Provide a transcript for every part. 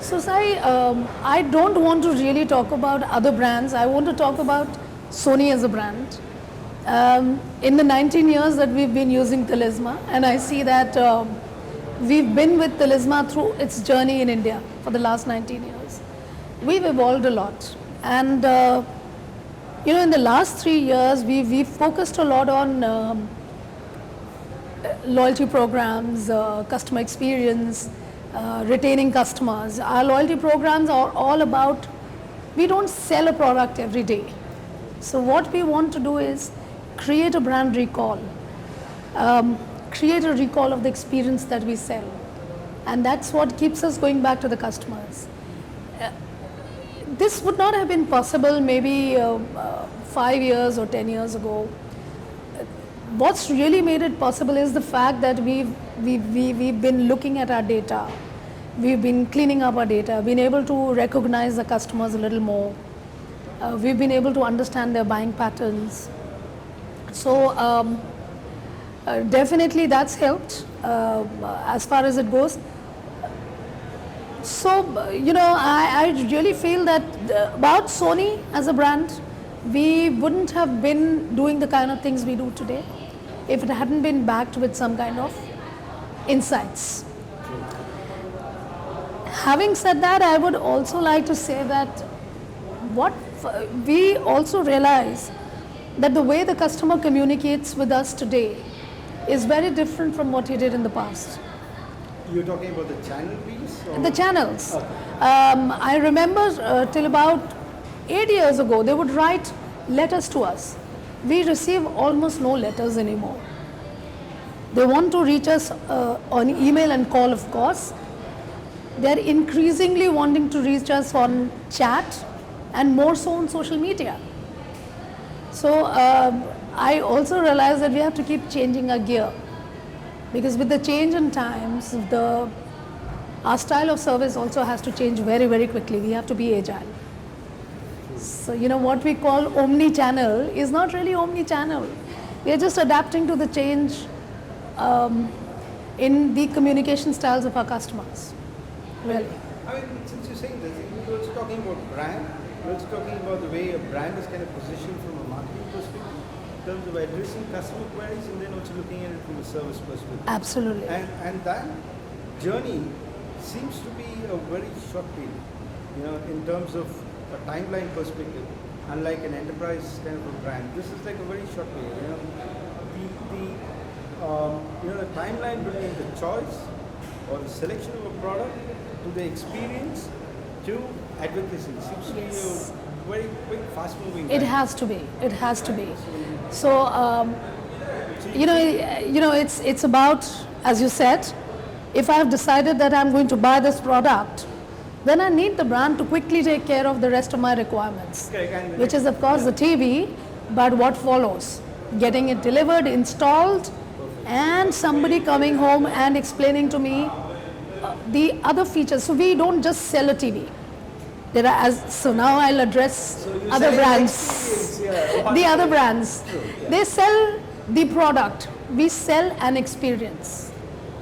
So, Sai, I don't want to really talk about other brands. I want to talk about Sony as a brand. In the 19 years that we've been using Talisma, and I see that we've been with Talisma through its journey in India for the last 19 years. We've evolved a lot. And, in the last 3 years, we've focused a lot on loyalty programs, customer experience, retaining customers. Our loyalty programs are all about, we don't sell a product every day. So what we want to do is create a brand recall, create a recall of the experience that we sell. And that's what keeps us going back to the customers. This would not have been possible maybe 5 years or 10 years ago. What's really made it possible is the fact that we've been looking at our data. We've been cleaning up our data, been able to recognize the customers a little more. We've been able to understand their buying patterns. So definitely that's helped as far as it goes. So, I really feel that about Sony as a brand, we wouldn't have been doing the kind of things we do today if it hadn't been backed with some kind of insights. Having said that, I would also like to say that what we also realize that the way the customer communicates with us today is very different from what he did in the past. You're talking about the channel piece? Or? The channels. Okay. I remember till about 8 years ago, they would write letters to us. We receive almost no letters anymore. They want to reach us on email and call, of course. They're increasingly wanting to reach us on chat and more so on social media. So I also realize that we have to keep changing our gear. Because with the change in times, our style of service also has to change very, very quickly. We have to be agile. So, what we call omni-channel is not really omni-channel. We are just adapting to the change in the communication styles of our customers. Really. I mean, since you're saying this, you're also talking about brand, you're also talking about the way a brand is kind of positioned from a marketing perspective, in terms of addressing customer queries and then also looking at it from a service perspective. Absolutely. And that journey seems to be a very short period, in terms of a timeline perspective, unlike an enterprise kind of a brand. This is like a very short period. The timeline between the choice or the selection of a product to the experience to advocacy seems to be a very quick, fast-moving. It has to be. It has to be. So, it's about, as you said, if I have decided that I'm going to buy this product, then I need the brand to quickly take care of the rest of my requirements, which is of course the TV, but what follows? Getting it delivered, installed, and somebody coming home and explaining to me the other features. So we don't just sell a TV. So now I'll address other brands. The other brands. They sell the product. We sell an experience.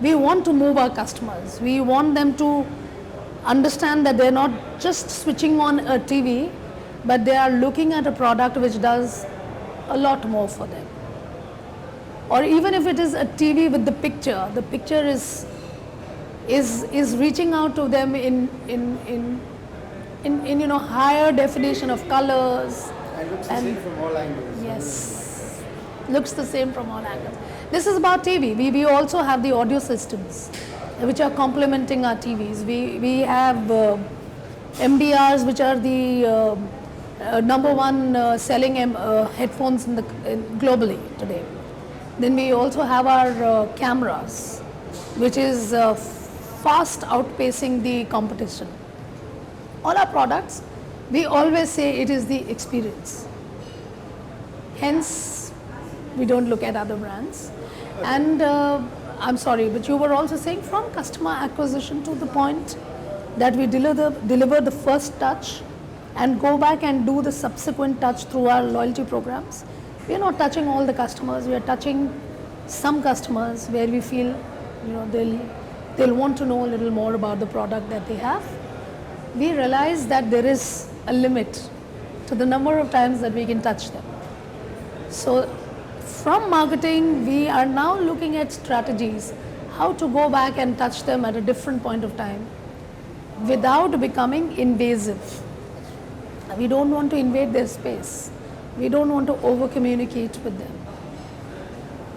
We want to move our customers. We want them to understand that they're not just switching on a TV, but they are looking at a product which does a lot more for them. Or even if it is a TV with the picture is reaching out to them in higher definition of colors. And looks the same from all angles. Yes, looks the same from all angles. This is about TV. We also have the audio systems which are complementing our TVs. We have MDRs, which are the number one selling headphones globally today. Then we also have our cameras, which is fast outpacing the competition. All our products, we always say it is the experience. Hence, we don't look at other brands. And I'm sorry, but you were also saying from customer acquisition to the point that we deliver the first touch and go back and do the subsequent touch through our loyalty programs. We are not touching all the customers. We are touching some customers where we feel, they'll want to know a little more about the product that they have. we realize that there is a limit to the number of times that we can touch them. So from marketing, we are now looking at strategies, how to go back and touch them at a different point of time without becoming invasive. We don't want to invade their space. We don't want to over communicate with them.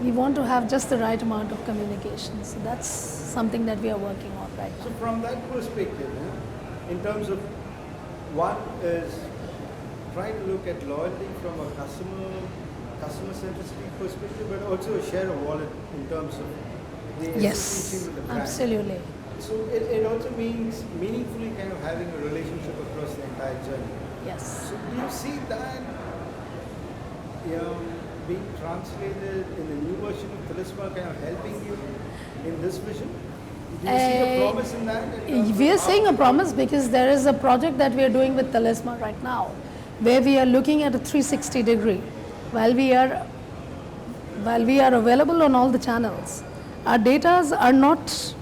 We want to have just the right amount of communication. So that's something that we are working on right now. So from that perspective, in terms of one is trying to look at loyalty from a customer centricity perspective, but also a share of wallet in terms of the Yes, association with the brand. absolutely. So it also means meaningfully kind of having a relationship across the entire journey. Yes. So do you see that being translated in the new version of Talisma kind of helping you in this vision? Do you see a promise in that? We are seeing a promise because there is a project that we are doing with Talisma right now where we are looking at a 360 degree. While we are available on all the channels, our data are not,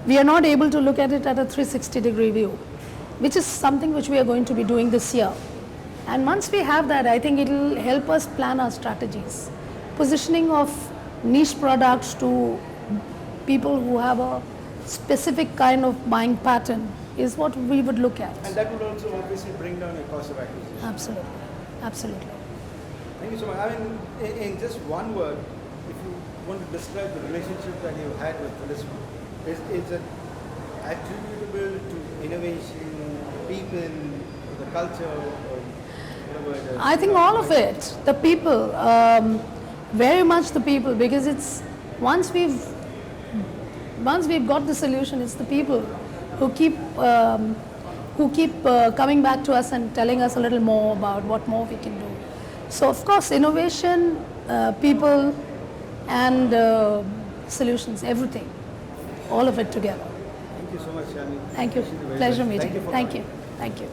we are not able to look at it at a 360 degree view, which is something which we are going to be doing this year. And once we have that, I think it will help us plan our strategies. Positioning of niche products to people who have a specific kind of buying pattern is what we would look at. And that would also obviously bring down your cost of acquisition. Absolutely, absolutely. Thank you so much. I mean, in just one word, if you want to describe the relationship that you had with Talisma, is it attributable to innovation, people, the culture, or whatever it is? I think all of it, the people, very much the people, because it's once we've got the solution, it's the people who keep coming back to us and telling us a little more about what more we can do. So of course, innovation, people, and solutions, everything, all of it together. Thank you so much, Shami. Thank you. Wish you the very Pleasure best. meeting Thank you you. for Thank coming. you. Thank you.